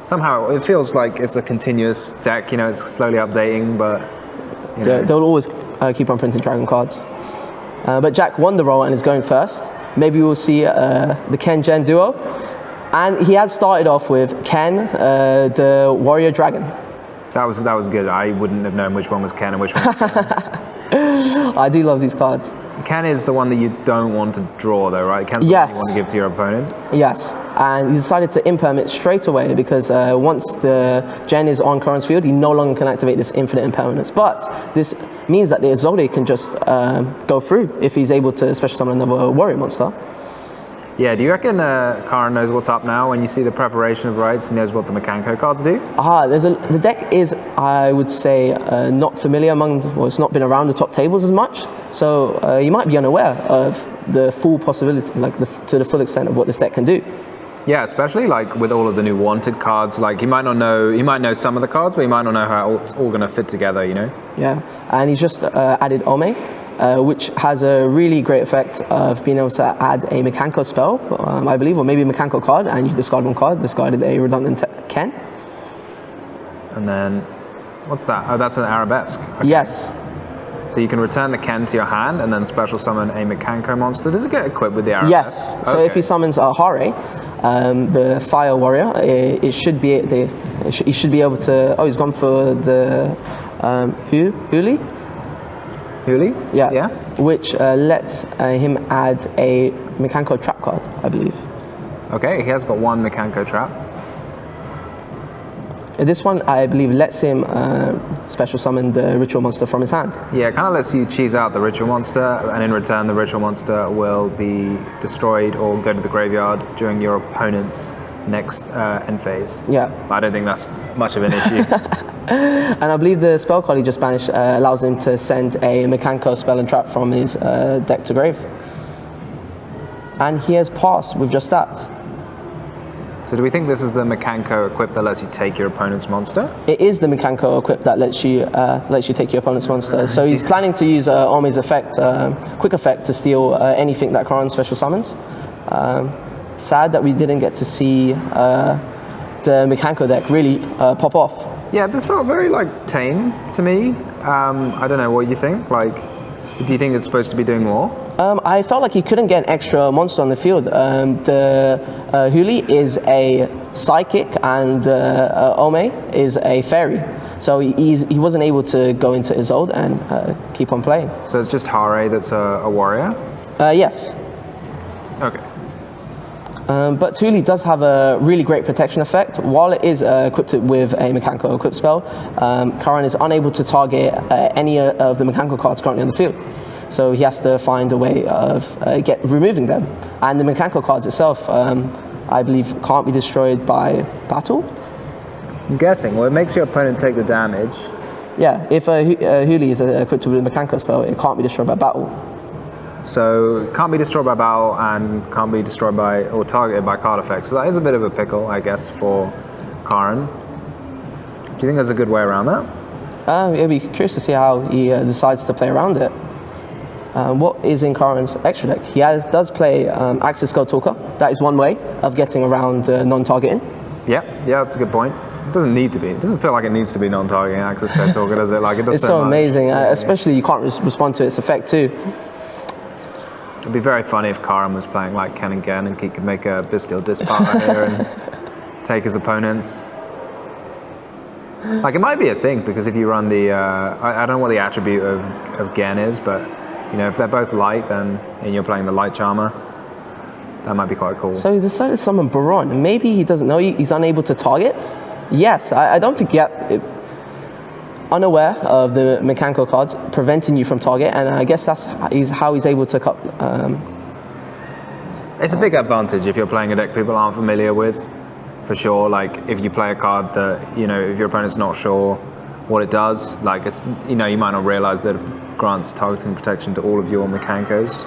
somehow it feels like it's a continuous deck. You know, it's slowly updating, but you know. They'll always keep on printing dragon cards. But Jack won the roll and is going first. Maybe we'll see the Ken Gen duo. And he has started off with Ken, the Warrior Dragon. That was good. I wouldn't have known which one was Ken and which one was Ken. I do love these cards. Ken is the one that you don't want to draw, though, right? Ken's the one you want to give to your opponent. Yes, and he decided to imperm it straight away because once the Gen is on Karan's field, he no longer can activate this infinite impermanence. But this means that the Exotic can just go through if he's able to special summon another warrior monster. Yeah, do you reckon Karan knows what's up now when you see the preparation of rights? He knows what the Mikanko cards do? The deck is, I would say, not familiar it's not been around the top tables as much. So you might be unaware of the full possibility, to the full extent of what this deck can do. Yeah, especially like with all of the new wanted cards, like he might know some of the cards, but he might not know how it's all gonna fit together, you know? Yeah, and he's just added Ome. Which has a really great effect of being able to add a Mikanko spell, I believe, or maybe a Mikanko card, and you discard one card, discarded a redundant Ken. And then, what's that? Oh, that's an Arabesque. Okay. Yes. So you can return the Ken to your hand and then special summon a Mikanko monster. Does it get equipped with the Arabesque? Yes. Okay. So if he summons a Hare, the Fire Warrior, he should be able to. Oh, he's gone for the Huli? Huli? Yeah. Which lets him add a Mikanko trap card, I believe. Okay, he has got one Mikanko trap. This one, I believe, lets him special summon the ritual monster from his hand. Yeah, it kind of lets you choose out the ritual monster, and in return, the ritual monster will be destroyed or go to the graveyard during your opponent's next end phase. Yeah. But I don't think that's much of an issue. And I believe the spell card he just banished allows him to send a Mikanko spell and trap from his deck to grave. And he has passed with just that. So do we think this is the Mikanko equip that lets you take your opponent's monster? It is the Mikanko equip that lets you take your opponent's monster. So he's planning to use Ome's effect, quick effect, to steal anything that Karan special summons. Sad that we didn't get to see the Mikanko deck really pop off. Yeah, this felt very tame to me. I don't know what you think. Do you think it's supposed to be doing more? I felt like he couldn't get an extra monster on the field. The Huli is a psychic and Ome is a fairy. So he wasn't able to go into Isolde and keep on playing. So it's just Hare that's a warrior? Yes. Okay. But Huli does have a really great protection effect. While it is equipped with a Mikanko equip spell, Karan is unable to target any of the Mikanko cards currently on the field. So he has to find a way of removing them. And the Mikanko cards itself, I believe, can't be destroyed by battle. I'm guessing. Well, it makes your opponent take the damage. Yeah, if Huli is equipped with a Mikanko spell, it can't be destroyed by battle. So can't be destroyed by battle and can't be destroyed by or targeted by card effects. So that is a bit of a pickle, I guess, for Karan. Do you think there's a good way around that? It'd be curious to see how he decides to play around it. What is in Karan's extra deck? He does play Axis Code Talker. That is one way of getting around non-targeting. Yeah, that's a good point. It doesn't need to be. It doesn't feel like it needs to be non-targeting Axis Code Talker, does it? It does. It's so amazing, especially you can't respond to its effect too. It'd be very funny if Karan was playing Ken and Gen and he could make a Bastille Dispart right here and take his opponents. It might be a thing because if you run the, I don't know what the attribute of Gen is, but if they're both light, then and you're playing the light charmer, that might be quite cool. So he decided to summon Baron. Maybe he doesn't know he's unable to target. Yes, I don't think unaware of the Mikanko cards preventing you from target, and I guess that's how he's able to cut. It's a big advantage if you're playing a deck people aren't familiar with, for sure. If you play a card that if your opponent's not sure what it does, it's you might not realize that it grants targeting protection to all of your Mikankos.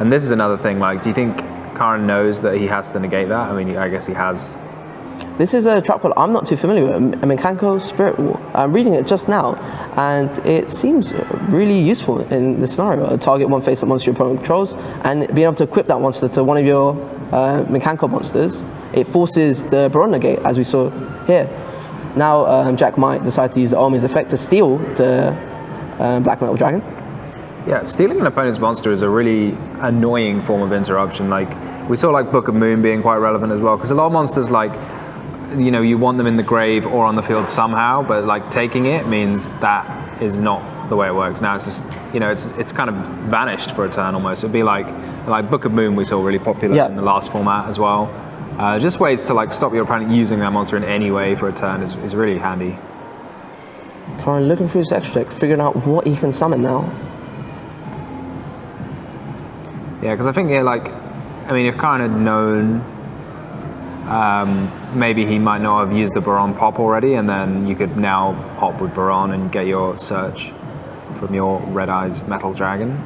And this is another thing. Do you think Karan knows that he has to negate that? I mean, I guess he has. This is a trap card I'm not too familiar with, Mikanko Spirit War. I'm reading it just now, and it seems really useful in this scenario. Target one face-up monster your opponent controls, and being able to equip that monster to one of your Mikanko monsters, it forces the Baron negate, as we saw here. Now Jack might decide to use the Omi's effect to steal the Black Metal Dragon. Yeah, stealing an opponent's monster is a really annoying form of interruption. Like, we saw like Book of Moon being quite relevant as well, because a lot of monsters, like, you know, you want them in the grave or on the field somehow, but like taking it means that is not the way it works. Now it's just, you know, it's kind of vanished for a turn almost. It'd be like Book of Moon we saw really popular in the last format as well. Just ways to like stop your opponent using that monster in any way for a turn is really handy. Karan looking through his extra deck, figuring out what he can summon now. Yeah, because I think like, I mean, if Karan had known, maybe he might not have used the Baron pop already, and then you could now pop with Baron and get your search from your Red Eyes Metal Dragon.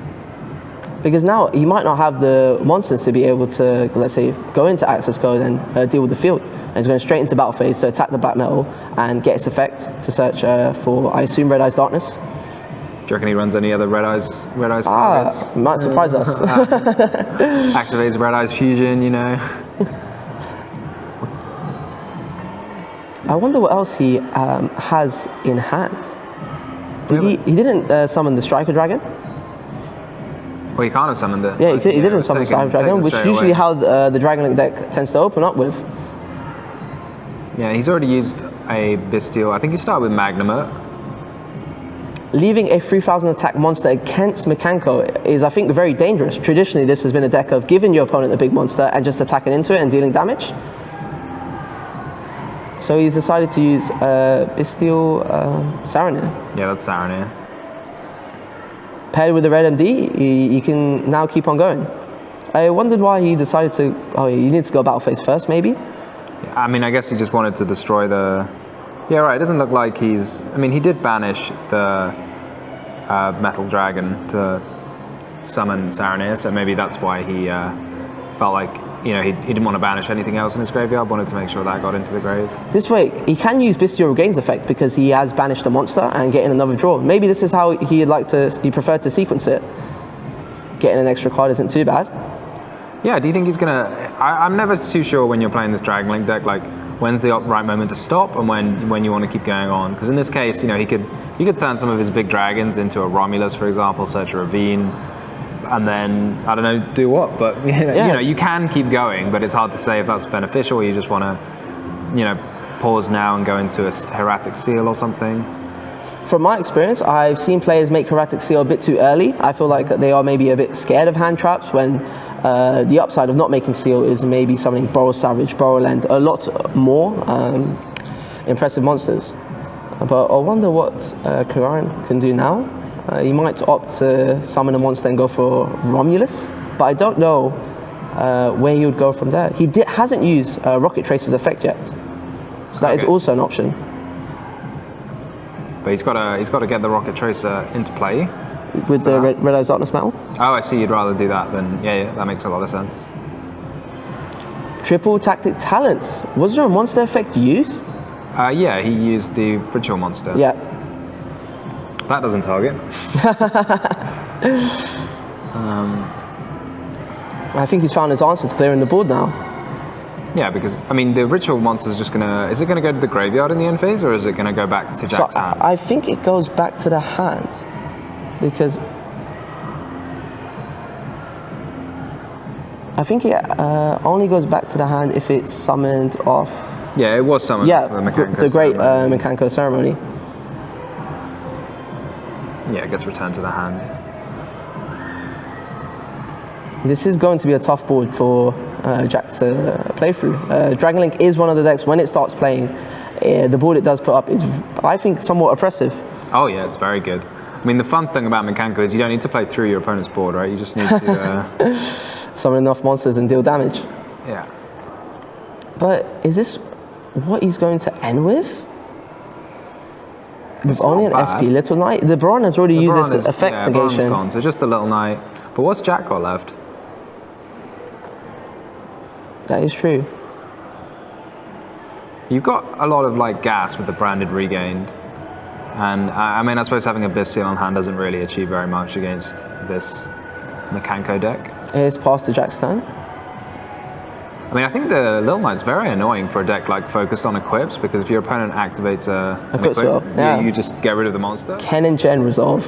Because now you might not have the monsters to be able to, let's say, go into access code and deal with the field. And it's going straight into battle phase to attack the Black Metal and get its effect to search for, I assume, Red Eyes Darkness. Do you reckon he runs any other Red Eyes targets? Might surprise us. Activates Red Eyes Fusion, you know. I wonder what else he has in hand. He didn't summon the Striker Dragon? Well, he can't have summoned it. Yeah, he didn't summon the Striker Dragon, which is usually how the Dragon Link deck tends to open up with. Yeah, he's already used a Bestial. I think he started with Magnamut. Leaving a 3000 attack monster against Mikanko is, I think, very dangerous. Traditionally, this has been a deck of giving your opponent a big monster and just attacking into it and dealing damage. So he's decided to use Bestial Saranir. Yeah, that's Saranir. Paired with the red MD, he can now keep on going. I wondered why he decided to, you need to go battle phase first, maybe? Yeah, I mean, I guess he just wanted to destroy the... Yeah, right, it doesn't look like he's... I mean, he did banish the Metal Dragon to summon Saranir, so maybe that's why he felt like, you know, he didn't want to banish anything else in his graveyard, wanted to make sure that got into the grave. This way, he can use Bestial Regain's effect because he has banished a monster and getting another draw. Maybe this is how he preferred to sequence it. Getting an extra card isn't too bad. Yeah, do you think he's gonna... I'm never too sure when you're playing this Dragon Link deck, like, when's the right moment to stop and when you want to keep going on. Because in this case, you know, he could turn some of his big dragons into a Romulus, for example, search a ravine, and then, I don't know, do what? But, you know, you can keep going, but it's hard to say if that's beneficial. You just want to, you know, pause now and go into a Hieratic Seal or something. From my experience, I've seen players make Hieratic Seal a bit too early. I feel like they are maybe a bit scared of hand traps when the upside of not making Seal is maybe something Burrow Savage, Burrow Land, a lot more impressive monsters. But I wonder what Karan can do now. He might opt to summon a monster and go for Romulus, but I don't know where he would go from there. He hasn't used Rocket Tracer's effect yet, so that is also an option. But he's got to get the Rocket Tracer into play. With the Red Eyes Darkness Metal? Oh, I see. You'd rather do that than... Yeah, that makes a lot of sense. Triple Tactic Talents. Was there a monster effect used? Yeah, he used the Ritual Monster. Yeah. That doesn't target. I think he's found his answer to clearing the board now. Yeah, because, I mean, the Ritual Monster's just going to... Is it going to go to the graveyard in the end phase, or is it going to go back to Jack's hand? I think it goes back to the hand, because... I think it only goes back to the hand if it's summoned off... Yeah, it was summoned off the Mikanko the great Mikanko ceremony. Yeah, it gets returned to the hand. This is going to be a tough board for Jack to play through. Dragon Link is one of the decks, when it starts playing, the board it does put up is, I think, somewhat oppressive. Oh yeah, it's very good. I mean, the fun thing about Mikanko is you don't need to play through your opponent's board, right? You just need to... summon enough monsters and deal damage. Yeah. But is this what he's going to end with? It's only an bad. SP Little Knight? The Baron has already used this effect negation. Baron's gone, so just a Little Knight. But what's Jack got left? That is true. You've got a lot of like gas with the branded regained, and I mean I suppose having a Bestial on hand doesn't really achieve very much against this Mikanko deck. It's past the Jack's turn. I mean I think the Little Knight's very annoying for a deck like focused on equips, because if your opponent activates an Equip spell, yeah. you just get rid of the monster. Ken and Jen resolve.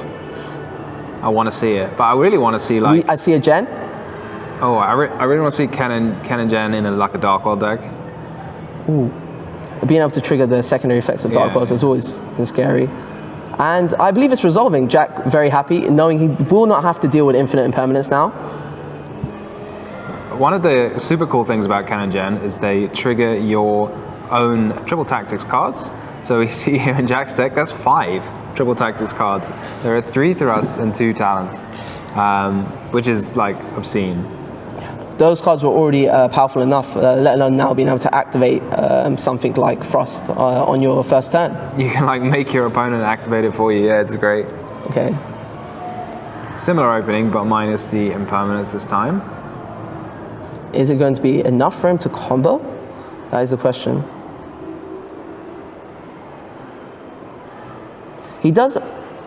I want to see it, but I really want to see like I see a Jen. oh I really want to see Ken and Jen in like a Dark World deck. Ooh. Being able to trigger the secondary effects of Dark Worlds has always been scary. And I believe it's resolving. Jack very happy, knowing he will not have to deal with infinite impermanence now. One of the super cool things about Ken and Jen is they trigger your own triple tactics cards. So we see here in Jack's deck, that's 5 triple tactics cards. There are 3 thrusts and 2 talents, which is like obscene. Those cards were already powerful enough, let alone now being able to activate something like Frost on your first turn. You can like make your opponent activate it for you. Yeah, it's great. Okay. Similar opening, but minus the impermanence this time. Is it going to be enough for him to combo? That is the question. He does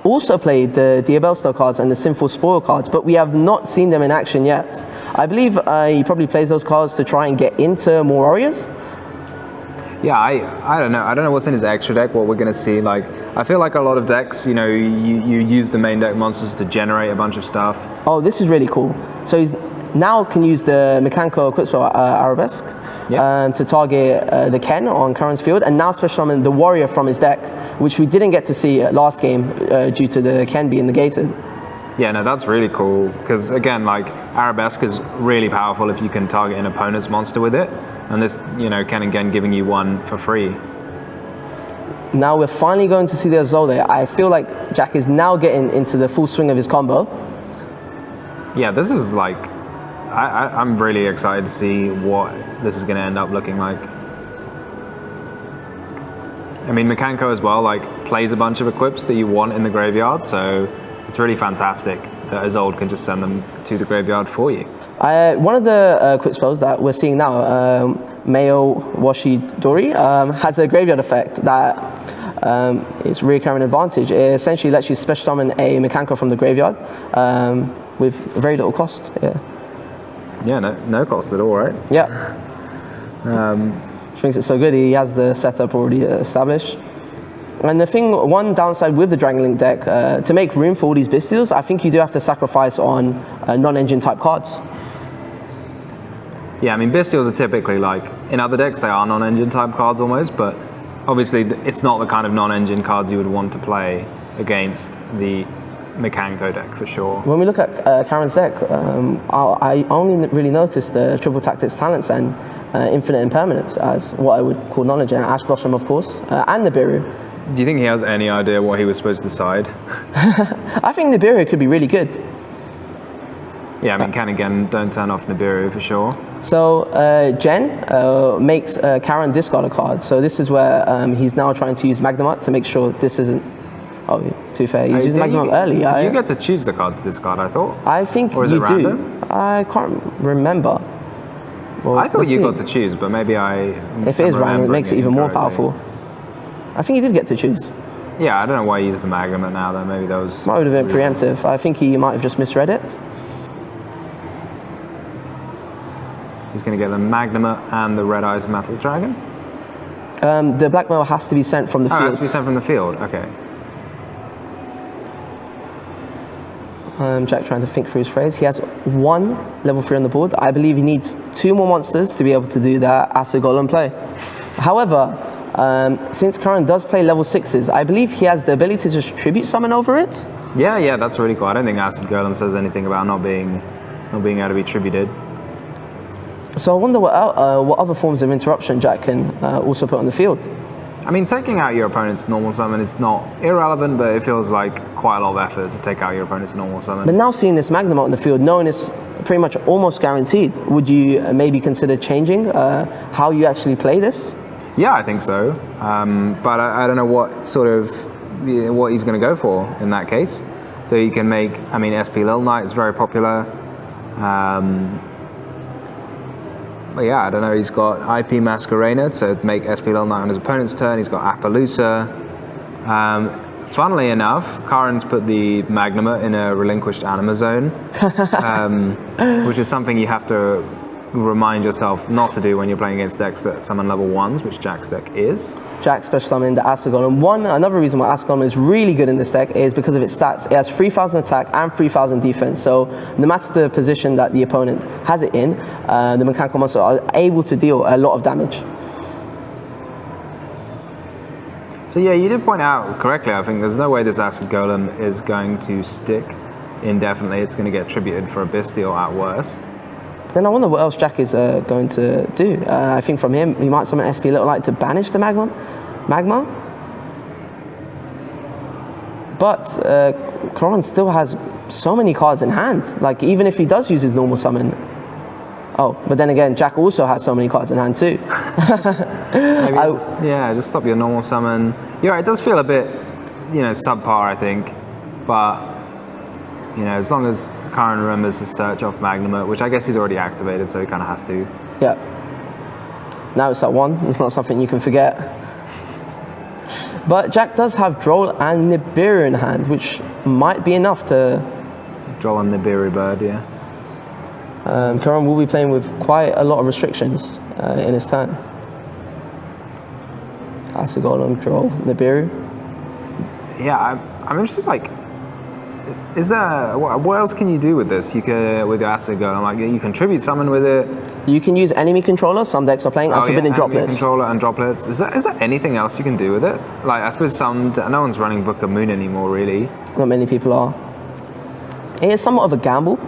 also play the Diabellstar cards and the Sinful Spoil cards, but we have not seen them in action yet. I believe he probably plays those cards to try and get into more warriors. Yeah, I don't know. I don't know what's in his extra deck, what we're going to see. Like, I feel like a lot of decks, you know, you use the main deck monsters to generate a bunch of stuff. Oh, this is really cool. So he's now can use the Mikanko equip spell Arabesque to target the Ken on Karan's field, and now special summon the warrior from his deck, which we didn't get to see last game due to the Ken being negated. Yeah, no, that's really cool, because again, like, Arabesque is really powerful if you can target an opponent's monster with it, and this, you know, Ken again giving you one for free. Now we're finally going to see the Azole. I feel like Jack is now getting into the full swing of his combo. Yeah, this is like, I'm really excited to see what this is going to end up looking like. I mean, Mikanko as well, like, plays a bunch of equips that you want in the graveyard, so it's really fantastic that Isolde can just send them to the graveyard for you. One of the equip spells that we're seeing now, Mayo Washi Dori, has a graveyard effect that is recurring advantage. It essentially lets you special summon a Mikanko from the graveyard with very little cost. Yeah, no cost at all, right? Yeah. Which makes it so good. He has the setup already established. And the thing, one downside with the Dragon Link deck, to make room for all these Bestials, I think you do have to sacrifice on non-engine type cards. Yeah, I mean, Bestials are typically like, in other decks they are non-engine type cards almost, but obviously it's not the kind of non-engine cards you would want to play against the Mikanko deck for sure. When we look at Karan's deck, I only really noticed the triple tactics talents and infinite impermanence as what I would call non-engine. Ash Blossom, of course, and Nibiru. Do you think he has any idea what he was supposed to decide? I think Nibiru could be really good. Yeah, I mean, can again, don't turn off Nibiru for sure. So Jen makes Karan discard a card. So this is where he's now trying to use Magnamut to make sure this isn't. Oh, too fair. He's using Magnamut early. You get to choose the card to discard, I thought. I think or is you it random? do. I can't remember. Well, I thought you got to choose, but maybe if it is random, it makes it even more powerful. I think he did get to choose. Yeah, I don't know why he used the Magnamut now, though. Maybe that was... Might have been preemptive. I think he might have just misread it. He's going to get the Magnamut and the Red Eyes Metal Dragon? The Black Mail has to be sent from the field. Oh, it has to be sent from the field. Okay. Jack trying to think through his phrase. He has 1 level 3 on the board. I believe he needs 2 more monsters to be able to do that Acid Golem play. However, since Karan does play level 6s, I believe he has the ability to just tribute summon over it. Yeah, that's really cool. I don't think Acid Golem says anything about not being able to be tributed. So I wonder what other forms of interruption Jack can also put on the field. I mean, taking out your opponent's normal summon is not irrelevant, but it feels like quite a lot of effort to take out your opponent's normal summon. But now seeing this Magnamut on the field, knowing it's pretty much almost guaranteed, would you maybe consider changing how you actually play this? Yeah, I think so. But I don't know what what he's going to go for in that case. So you can make, I mean, SP Little Knight is very popular. Well, yeah, I don't know. He's got IP Masquerade to make SP Little Knight on his opponent's turn. He's got Appaloosa. Funnily enough, Karin's put the Magnuma in a relinquished Anima zone, which is something you have to remind yourself not to do when you're playing against decks that summon level 1s, which Jack's deck is. Jack special summoned the Asagolem. Another reason why Asagolem is really good in this deck is because of its stats. It has 3,000 attack and 3,000 defense, so no matter the position that the opponent has it in, the Mikanko monster are able to deal a lot of damage. So yeah, you did point out correctly, I think there's no way this Acid Golem is going to stick indefinitely. It's going to get tributed for a Bestial at worst. Then I wonder what else Jack is going to do. I think from him, he might summon SP Little Light to banish the Magma. But Karan still has so many cards in hand. Like, even if he does use his normal summon. Oh, but then again, Jack also has so many cards in hand too. Maybe just stop your normal summon. Yeah, it does feel a bit, subpar, I think. But, as long as Karan remembers to search off Magnuma, which I guess he's already activated, so he kind of has to. Yeah. Now it's at 1. It's not something you can forget. But Jack does have Droll and Nibiru in hand, which might be enough to... Droll and Nibiru bird, yeah. Karan will be playing with quite a lot of restrictions in his turn. Asagolem, Droll, Nibiru. Yeah, I'm interested, is there, what else can you do with this? You can, with your Acid Golem, you can tribute summon with it. You can use enemy controller. Some decks are playing Unforbidden Droplets. Enemy controller and droplets. Is there anything else you can do with it? I suppose no one's running Book of Moon anymore, really. Not many people are. It is somewhat of a gamble.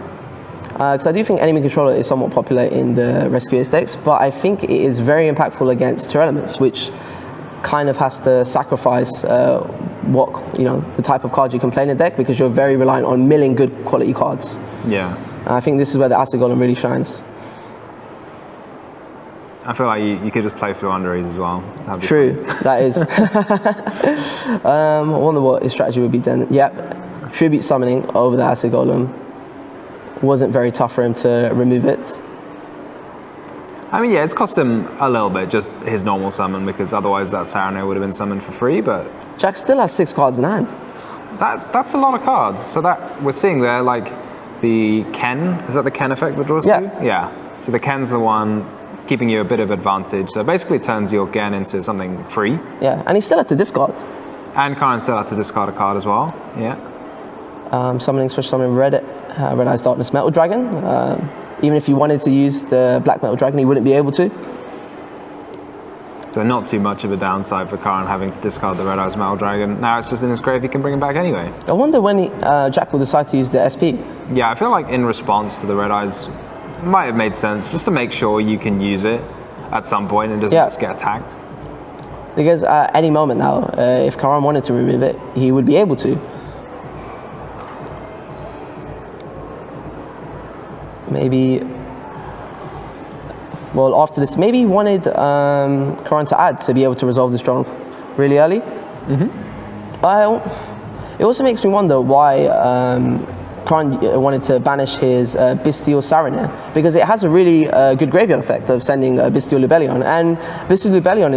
Because I do think enemy controller is somewhat popular in the Rescuers decks, but I think it is very impactful against 2 elements, which kind of has to sacrifice the type of cards you can play in a deck, because you're very reliant on milling good quality cards. Yeah. And I think this is where the Acid Golem really shines. I feel like you could just play through Underease as well. True, that is. I wonder what his strategy would be then. Yep, tribute summoning over the Acid Golem. Wasn't very tough for him to remove it. I mean, yeah, it's cost him a little bit, just his normal summon, because otherwise that Sarano would have been summoned for free, but... Jack still has 6 cards in hand. That's a lot of cards. So that we're seeing there, the Ken, is that the Ken effect that draws 2? Yeah. So the Ken's the one keeping you a bit of advantage. So basically turns your Gen into something free. Yeah, and he still had to discard. And Karan still had to discard a card as well, yeah. Summoning, special summoning Red Eyes Darkness Metal Dragon. Even if you wanted to use the Black Metal Dragon, he wouldn't be able to. So not too much of a downside for Karan having to discard the Red Eyes Metal Dragon. Now it's just in his grave, he can bring him back anyway. I wonder when Jack will decide to use the SP. Yeah, I feel like in response to the Red Eyes, it might have made sense just to make sure you can use it at some point and doesn't just get attacked. Because at any moment now, if Karan wanted to remove it, he would be able to. Maybe, well, after this, maybe he wanted Karan to add to be able to resolve this draw really early. It also makes me wonder why Karan wanted to banish his Bestial Saranir, because it has a really good graveyard effect of sending Bestial Lubellion, and Bestial Lubellion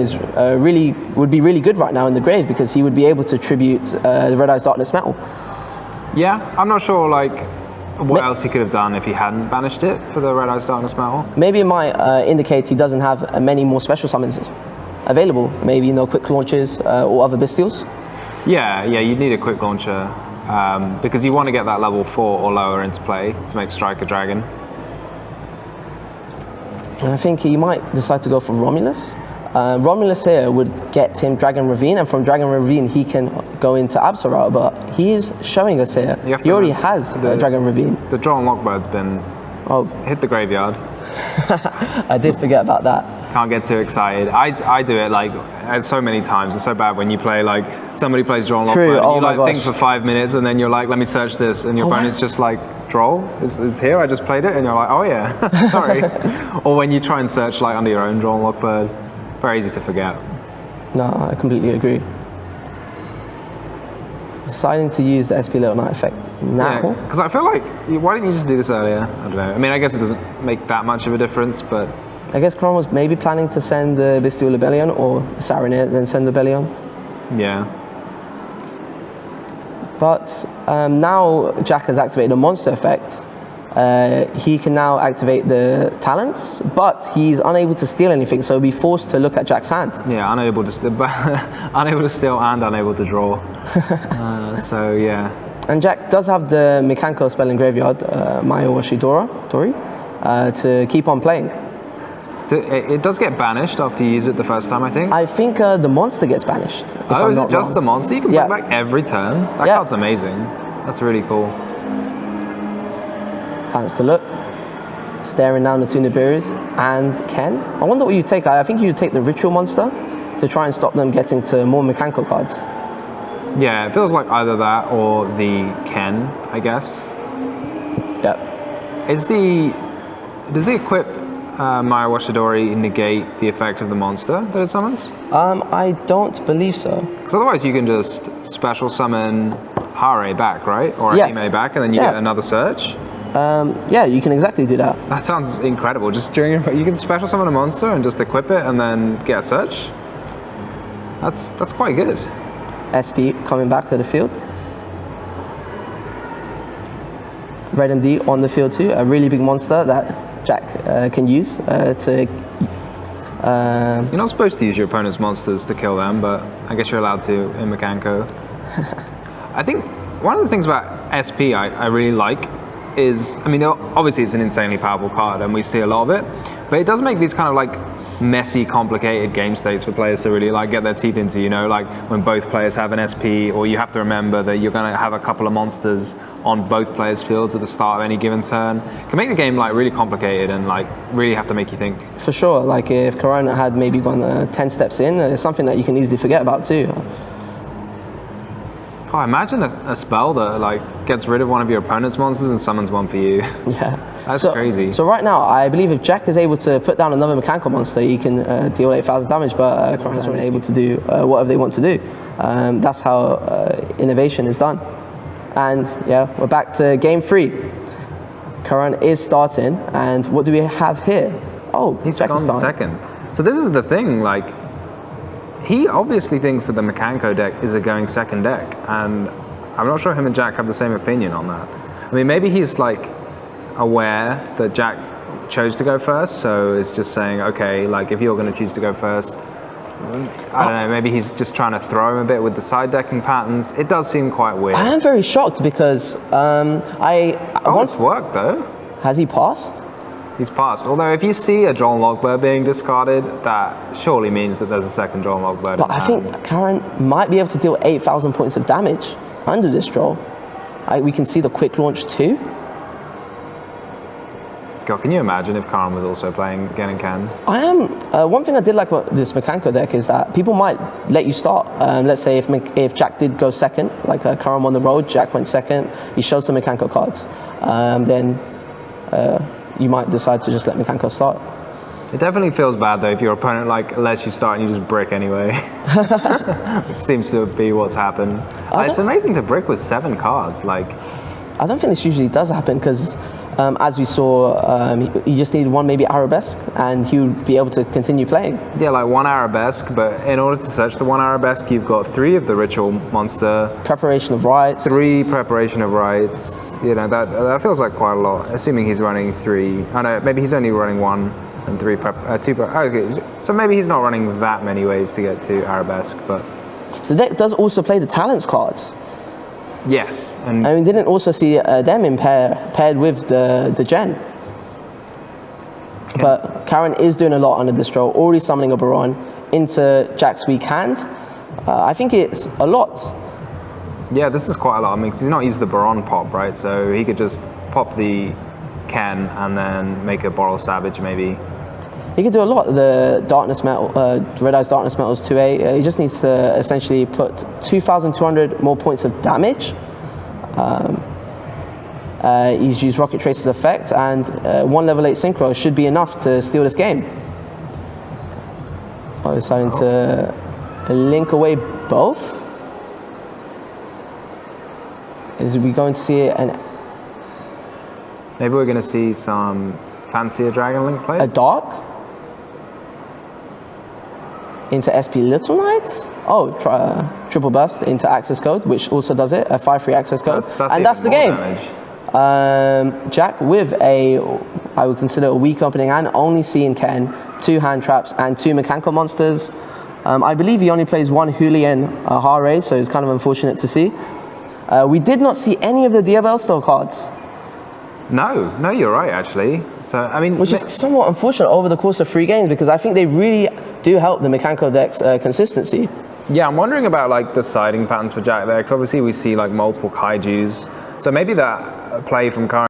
would be really good right now in the grave, because he would be able to tribute the Red Eyes Darkness Metal. Yeah, I'm not sure what else he could have done if he hadn't banished it for the Red Eyes Darkness Metal. Maybe it might indicate he doesn't have many more special summons available. Maybe quick launches or other Bestials. Yeah, you'd need a quick launcher because you want to get that level 4 or lower into play to make Strike a Dragon. And I think he might decide to go for Romulus. Romulus here would get him Dragon Ravine, and from Dragon Ravine he can go into Absol, but he is showing us here he already has Dragon Ravine. The Draw and Lockbird's been hit the graveyard. I did forget about that. Can't get too excited. I do it so many times. It's so bad when you play somebody plays Draw and Lockbird and you think for 5 minutes and then you're like, let me search this, and your opponent's just like, Droll is here, I just played it, and you're like, oh yeah, sorry. Or when you try and search under your own Draw and Lockbird. Very easy to forget. No, I completely agree. Deciding to use the SP Little Knight effect now. Because I feel like, why didn't you just do this earlier? I don't know. I mean, I guess it doesn't make that much of a difference, but I guess Karan was maybe planning to send the Bestial Rebellion or Saranir, then send the Rebellion. Yeah. But now Jack has activated a monster effect. He can now activate the talents, but he's unable to steal anything, so he'll be forced to look at Jack's hand. Yeah, unable to steal and unable to draw. So yeah. And Jack does have the Mikanko spell in graveyard, Maya Tori, to keep on playing. It does get banished after you use it the first time, I think. I think the monster gets banished. Oh, is it just the monster? You can bring back every turn? That Yeah. card's amazing. That's really cool. Talents to look. Staring down the two Nibiru's and Ken. I wonder what you take. I think you take the Ritual Monster to try and stop them getting to more Mikanko cards. Yeah, it feels like either that or the Ken, I guess. Yep. Does the equip Maya Washidori negate the effect of the monster that it summons? I don't believe so. Because otherwise you can just special summon Hare back, right? Or Yes. Hime back, and then you get another search. Yeah, you can exactly do that. That sounds incredible. Just you can special summon a monster and just equip it and then get a search. That's quite good. SP coming back to the field. Red MD on the field too, a really big monster that Jack can use to... You're not supposed to use your opponent's monsters to kill them, but I guess you're allowed to in Mikanko. I think one of the things about SP I really like is, I mean, obviously it's an insanely powerful card and we see a lot of it, but it does make these kind of like messy, complicated game states for players to really like get their teeth into, you know, like when both players have an SP, or you have to remember that you're going to have a couple of monsters on both players' fields at the start of any given turn. It can make the game like really complicated and like really have to make you think. For sure, like if Karan had maybe gone 10 steps in, it's something that you can easily forget about too. Oh, imagine a spell that like gets rid of one of your opponent's monsters and summons one for you. Yeah. That's crazy. So right now, I believe if Jack is able to put down another Mikanko monster, he can deal 8,000 damage, but Karan's only able to do whatever they want to do. That's how innovation is done. And yeah, we're back to game 3. Karan is starting, and what do we have here? Oh, he's Jack gone is starting. second. So this is the thing, like, he obviously thinks that the Mikanko deck is a going second deck, and I'm not sure him and Jack have the same opinion on that. I mean, maybe he's like aware that Jack chose to go first, so it's just saying, okay, like if you're going to choose to go first, I don't know, maybe he's just trying to throw him a bit with the side decking patterns. It does seem quite weird. I am very shocked because it's worked though. Has he passed? He's passed. Although if you see a Droll Logbird being discarded, that surely means that there's a second Droll Logbird. But I think Karan might be able to deal 8,000 points of damage under this Droll. We can see the quick launch too. God, can you imagine if Karan was also playing Gen Can? I am. One thing I did like about this Mikanko deck is that people might let you start. Let's say if Jack did go second, like Karan won the road, Jack went second, he shows some Mikanko cards. Then you might decide to just let Mikanko start. It definitely feels bad though if your opponent like lets you start and you just brick anyway. Which seems to be what's happened. It's amazing to brick with 7 cards. Like, I don't think this usually does happen because as we saw, he just needed one maybe Arabesque and he would be able to continue playing. Yeah, like 1 Arabesque, but in order to search the 1 Arabesque, you've got 3 of the Ritual Monster. Preparation of Rites. 3 Preparation of Rites. You know, that feels like quite a lot, assuming he's running 3. I know, maybe he's only running 1 and 2 okay, so maybe he's not running that many ways to get to Arabesque, but... The deck does also play the Talents cards. Yes. And we didn't also see them in paired with the Gen. Okay. But Karan is doing a lot under this draw, already summoning a Baron into Jack's weak hand. I think it's a lot. Yeah, this is quite a lot. I mean, 'cause he's not used the Baron pop, right? So he could just pop the Ken and then make a Boral Savage maybe. He can do a lot. The Darkness Metal, Red Eye's Darkness Metal is 2A. He just needs to essentially put 2,200 more points of damage. He's used Rocket Tracer's effect, and 1 level 8 Synchro should be enough to steal this game. Deciding to link away both. Is we going to see an... Maybe we're going to see some fancier Dragon Link plays? A Dark? into SP Little Knight. Oh, triple burst into access code, which also does it, a 5/3 access code. And that's the game. Jack with a, I would consider a weak opening hand, only seeing Ken, 2 hand traps and 2 Mikanko monsters. I believe he only plays 1 Julian Hare, so it's kind of unfortunate to see. We did not see any of the Diabell style cards. No, you're right, actually. So, I mean... Which is somewhat unfortunate over the course of 3 games, because I think they really do help the Mikanko deck's consistency. Yeah, I'm wondering about like the siding patterns for Jack there, because obviously we see like multiple Kaijus. So maybe that play from Karan